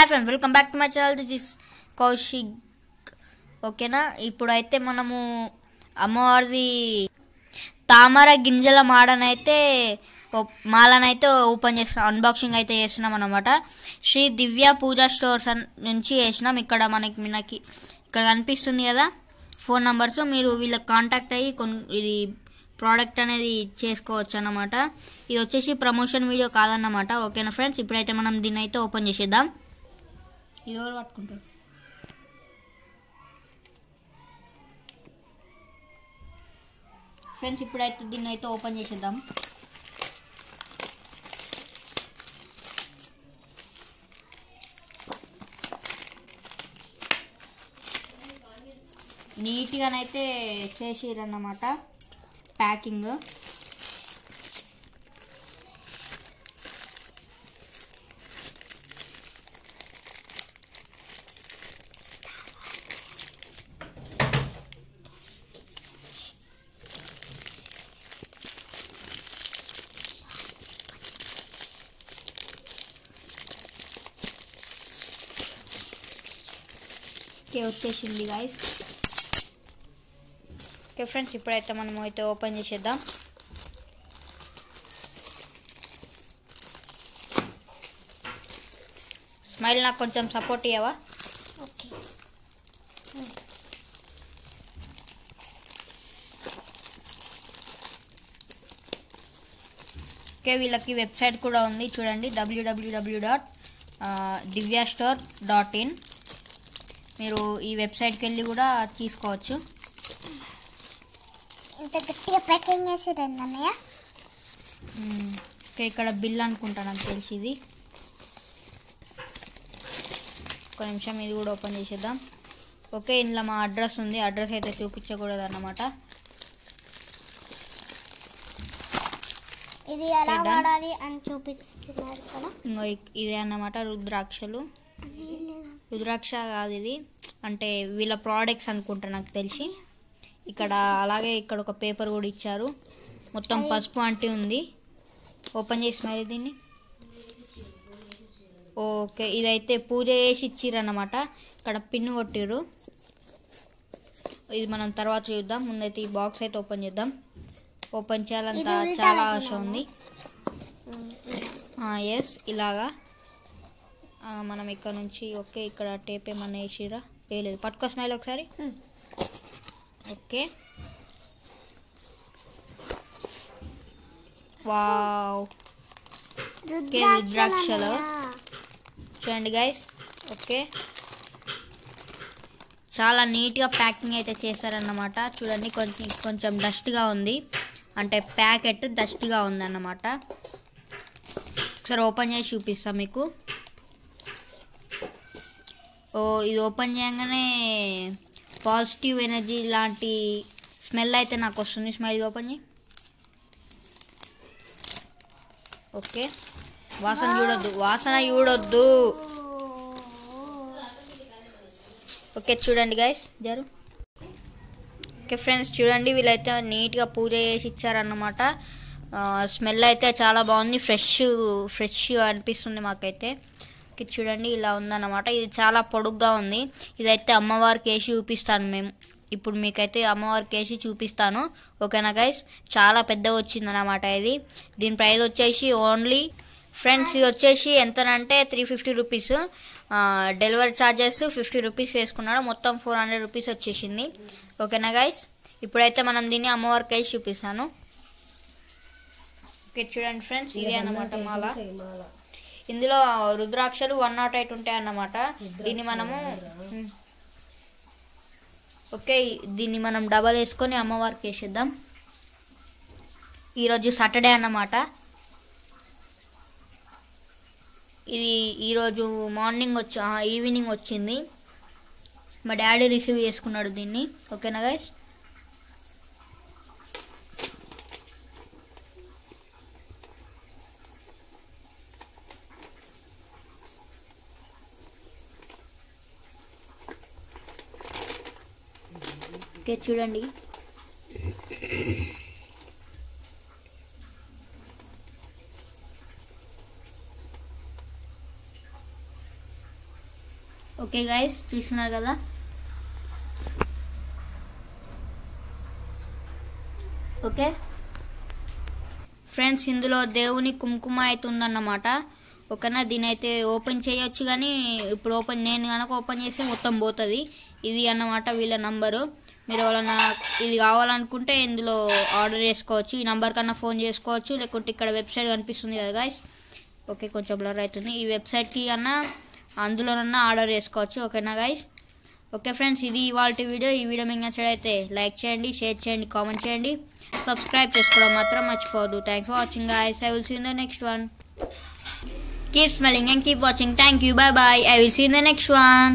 Hi friends, welcome back to my channel. This is Kaushik. ఓకేనా, ఇప్పుడైతే మనము అమ్మవారిది తామర గింజల మాలనైతే ఓపెన్ చేస్తున్నాం, అన్బాక్సింగ్ అయితే చేస్తున్నాం అనమాట. శ్రీ దివ్య పూజా స్టోర్స్ నుంచి చేసినాం. ఇక్కడ మనకి ఇక్కడ కనిపిస్తుంది కదా ఫోన్ నంబర్స్, మీరు వీళ్ళకి కాంటాక్ట్ అయ్యి ఇది ప్రోడక్ట్ అనేది చేసుకోవచ్చు అన్నమాట. ఇది వచ్చేసి ప్రమోషన్ వీడియో కాదన్నమాట. ఓకేనా ఫ్రెండ్స్, ఇప్పుడైతే మనం దీన్ని అయితే ఓపెన్ చేసేద్దాం. ఇది ఎవరు పట్టుకుంటారు ఫ్రెండ్స్? ఇప్పుడైతే దీన్ని అయితే ఓపెన్ చేసేద్దాం. నీట్గానైతే చేసిరన్నమాట ప్యాకింగ్. ఓకే, వచ్చేసింది గాయస్. ఓకే ఫ్రెండ్స్, ఇప్పుడైతే మనం అయితే ఓపెన్ చేసేద్దాం. స్మైల్ నాకు కొంచెం సపోర్ట్ ఇవ్వవా? ఓకే. ఓకే, వీళ్ళకి వెబ్సైట్ కూడా ఉంది చూడండి, www.divyastore.in. మీరు ఈ వెబ్సైట్కి వెళ్ళి కూడా తీసుకోవచ్చు. ఇంత గట్టిగా ప్యాకింగ్ చేసిరండి అన్నయ్య. ఓకే, ఇక్కడ బిల్ అనుకుంటా నాకు తెలిసి. ఇది ఒక నిమిషం, ఇది కూడా ఓపెన్ చేసేద్దాం. ఓకే, ఇందులో మా అడ్రస్ ఉంది. అడ్రస్ అయితే చూపించకూడదు అన్నమాట. ఇది ఎలా వాడాలి అని చూపిస్తున్నారు కదా. ఇంకో ఇదే అన్నమాట రుద్రాక్షలు. రుద్రాక్ష కాదు ఇది, అంటే వీళ్ళ ప్రోడక్ట్స్ అనుకుంటా నాకు తెలిసి. ఇక్కడ అలాగే ఇక్కడ ఒక పేపర్ కూడా ఇచ్చారు, మొత్తం పసుపు అంటి ఉంది. ఓపెన్ చేసి మరి దీన్ని. ఓకే, ఇదైతే పూజ చేసి ఇచ్చిరన్నమాట. ఇక్కడ పిన్ కొట్టిర్రు. ఇది మనం తర్వాత చూద్దాం. ముందైతే ఈ బాక్స్ అయితే ఓపెన్ చేద్దాం. ఓపెన్ చేయాలంత చాలా అవసరం ఉంది. ఎస్, ఇలాగా మనం ఇక్కడ నుంచి. ఓకే, ఇక్కడ టేప్ ఏమన్నా వేసిరా? వేయలేదు. పట్టుకో స్మైల్ ఒకసారి. Okay, wow. ఓకే, రుద్రాక్షలు చూడండి గైస్. ఓకే, చాలా నీట్గా ప్యాకింగ్ అయితే చేశారన్నమాట. చూడండి, కొంచెం డస్ట్గా ఉంది, అంటే ప్యాకెట్ డస్ట్గా ఉందన్నమాట. ఒకసారి ఓపెన్ చేసి చూపిస్తాను మీకు. ఇది ఓపెన్ చేయగానే పాజిటివ్ ఎనర్జీ లాంటి స్మెల్ అయితే నాకు వస్తుంది. స్మైల్ ఓపెన్ చేయి. ఓకే, వాసన చూడొద్దు. ఓకే, చూడండి గైస్ జరు. ఓకే ఫ్రెండ్స్, చూడండి, వీళ్ళైతే నీట్గా పూజ చేసి ఇచ్చారన్నమాట. స్మెల్ అయితే చాలా బాగుంది, ఫ్రెష్గా అనిపిస్తుంది మాకైతే. ఓకే, చూడండి, ఇలా ఉందన్నమాట. ఇది చాలా పొడుగ్గా ఉంది. ఇదైతే అమ్మవారికి వేసి చూపిస్తాను ఇప్పుడు మీకైతే అమ్మవారికి వేసి చూపిస్తాను. ఓకేనా గైస్, చాలా పెద్దగా వచ్చిందన్నమాట ఇది. దీని ప్రైస్ వచ్చేసి ఓన్లీ ఫ్రెండ్స్, ఇది వచ్చేసి ఎంతనంటే 350 రూపీస్. డెలివరీ ఛార్జెస్ 50 రూపీస్ వేసుకున్నాడు. మొత్తం 400 రూపీస్ వచ్చేసింది. ఓకేనా గైస్, ఇప్పుడైతే మనం దీన్ని అమ్మవారికి వేసి చూపిస్తాను. ఓకే, చూడండి ఫ్రెండ్స్, ఇది అన్నమాట మాల. ఇందులో రుద్రాక్షలు 108 ఉంటాయి అన్నమాట. దీన్ని మనము ఓకే, దీన్ని మనం డబల్ వేసుకొని అమ్మవారికి వేసేద్దాం. ఈరోజు సాటర్డే అన్నమాట. ఇది ఈరోజు ఈవినింగ్ వచ్చింది. మా డాడీ రిసీవ్ చేసుకున్నాడు దీన్ని. ఓకేనా గైస్, ఓకే చూడండి. ఓకే గైస్, చూస్తున్నారు కదా. ఓకే ఫ్రెండ్స్, ఇందులో దేవుని కుంకుమ అయితే ఉందన్నమాట. ఓకేనా, దీని అయితే ఓపెన్ చేయొచ్చు, కానీ ఇప్పుడు నేను కనుక ఓపెన్ చేస్తే మొత్తం పోతుంది. ఇది అన్నమాట వీళ్ళ నంబరు. మీరు ఎవరైనా ఇది కావాలనుకుంటే ఇందులో ఆర్డర్ చేసుకోవచ్చు. ఈ నంబర్ కన్నా ఫోన్ చేసుకోవచ్చు, లేకుంటే ఇక్కడ వెబ్సైట్ కనిపిస్తుంది కదా గైస్. ఓకే, కొంచెం బ్లర్ అవుతుంది. ఈ వెబ్సైట్కి కన్నా అందులోనన్నా ఆర్డర్ చేసుకోవచ్చు. ఓకేనా గైస్. ఓకే ఫ్రెండ్స్, ఇది ఇవాళ వీడియో. ఈ వీడియో మీకు నచ్చినట్లయితే లైక్ చేయండి, షేర్ చేయండి, కామెంట్ చేయండి, సబ్స్క్రైబ్ చేసుకోవడం మాత్రం మర్చిపోవద్దు. Thanks for watching guys. I will see you in the next one. Keep smiling and keep watching. Thank you. Bye bye. I will see you in the next one.